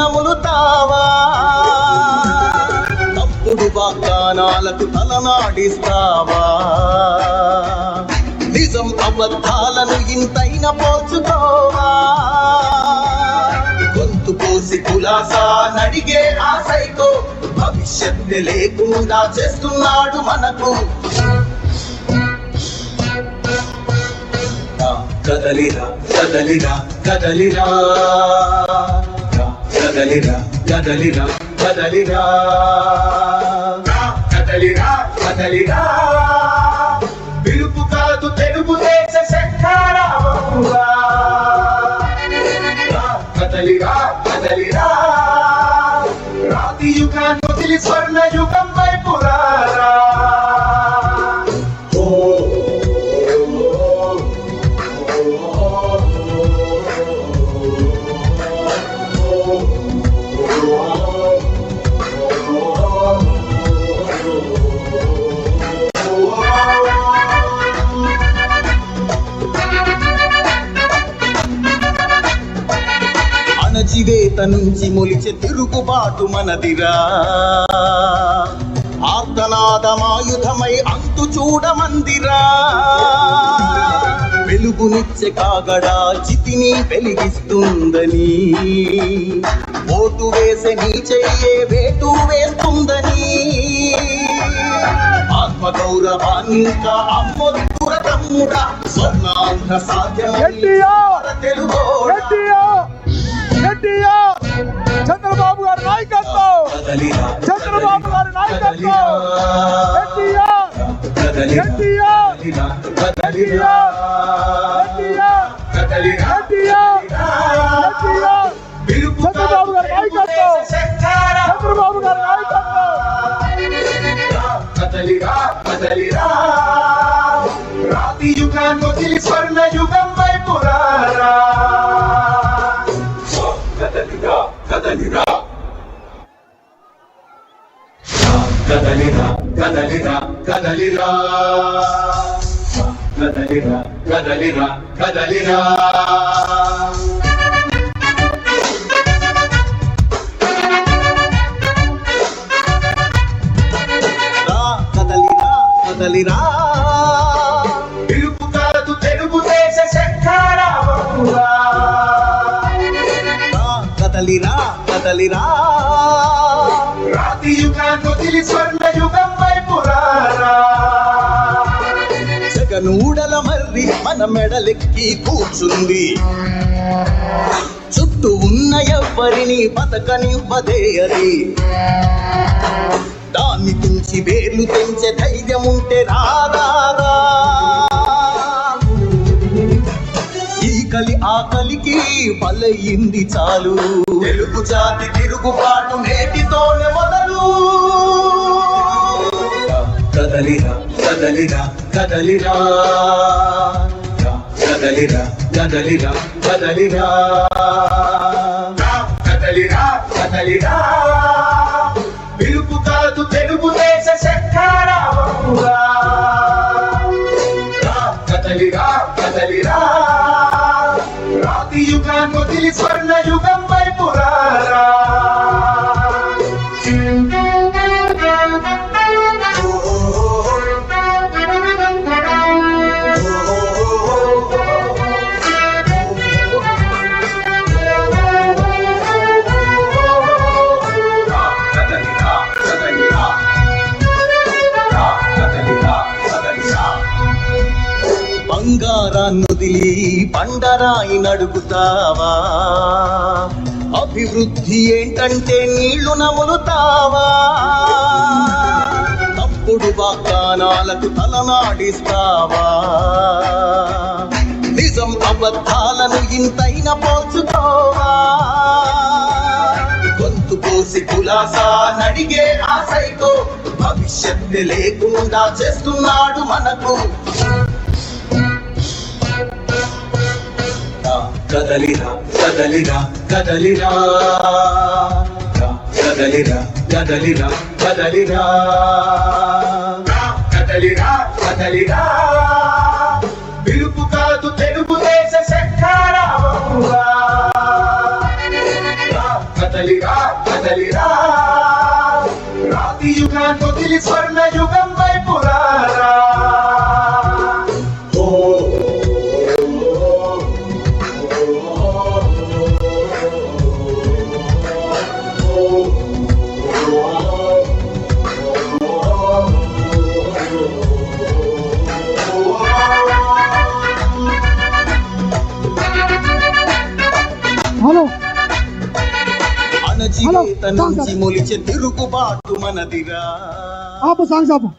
నములుతావా? తప్పుడు వాగ్దానాలకు తలనాడిస్తావా? నిజం అబద్ధాలను ఇంతైన పోల్చుకోవా? గొంతు పోసి కులాసా నడిగే ఆ సైకో భవిష్యత్తు లేకుండా చేస్తున్నాడు మనకు. కదలిరా కదలిరా కదలిరా కదలిరా కదలిరా కదలిరా కదలిరా కదలిరా పిలుపు కాదు తెలుగు దేశ శంఖారావముగా. కదలిరా కదలిరా రాతి యుగాన్ని వదిలి స్వర్ణ యుగం వైపు రారా. అణచివేత నుంచి మొలిచే తిరుగుబాటు మనదిరా. ఆర్తనాదమాయుధమై అంతు చూడమందిరా. వెలుగునిచ్చే కాగడా చితిని వెలిగిస్తుందని, ఓటు వేసే నీ చెయ్యే వేటు వేస్తుందని, ఆత్మగౌరవాన్ని ఇంకా అమ్మొద్దుర తమ్ముడా. స్వర్ణాంధ్ర సాధ్యం చంద్రబాబు గారి నాయకత్వం, చంద్రబాబు గారి నాయకత్వం, చంద్రబాబు గారి నాయకత్వం, చంద్రబాబు గారి నాయకత్వం. కదలిరా కదలిరా రాతి యుగాన్ని వదిలి స్వర్ణ యుగం వైపు రారా. కదలిరా కదలిరా కదలిరా కదలిరా కదలిరా కదలిరా కదలిరా కదలిరా కదలిరా పిలుపు కాదు తెలుగు దేశ శంఖారావముగా. కదలిరా కదలిరా రాతి యుగాన్ని వదిలి స్వర్ణ యుగం వైపు రారా. జగనూడల మర్రి మన మెడలెక్కి కూర్చుంది. చుట్టూ ఉన్న ఎవ్వరిని బతకనివ్వదే అది. దాన్ని తుంచి వేర్లు పెంచే ధైర్యం ఉంటే రారా. ఈ కలి ఆకలికి బలయింది చాలు. తెలుగు జాతి తిరుగుబాటు నేటితోనే మొదలు. కదలిరా కదలిరా కదలిరా కదలిరా కదలిరా కదలిరా కదలిరా కదలిరా పిలుపు కాదు తెలుగు దేశ శంఖారావముగా. కదలిరా కదలిరా రాతి యుగాన్ని వదిలి స్వర్ణ యుగం వైపు రారా. బంగారాన్నొదిలి బండరాయి నడుగుతావా? అభివృద్ధి ఏంటంటే నీళ్లు నములుతావా? తప్పుడు వాగ్దానాలకు తలనాడిస్తావా? నిజం అబద్ధాలను ఇంతైన పోల్చుకోవా? గొంతు పోసి కులాసా నడిగే ఆ సైకో భవిష్యత్తు లేకుండా చేస్తున్నాడు మనకు. కదలిరా కదలిరా కదలిరా కదలిరా కదలిరా కదలిరా కదలిరా కదలిరా పిలుపు కాదు తెలుగు దేశ శంఖారావముగా. కదలిరా కదలిరా రాతి యుగాన్ని వదిలి స్వర్ణ యుగం వైపు రారా ఓ హలో అణచివేత నుంచి మొలిచే తిరుగుబాటు మనదిరా ఆపు సాంగ్స్ ఆపు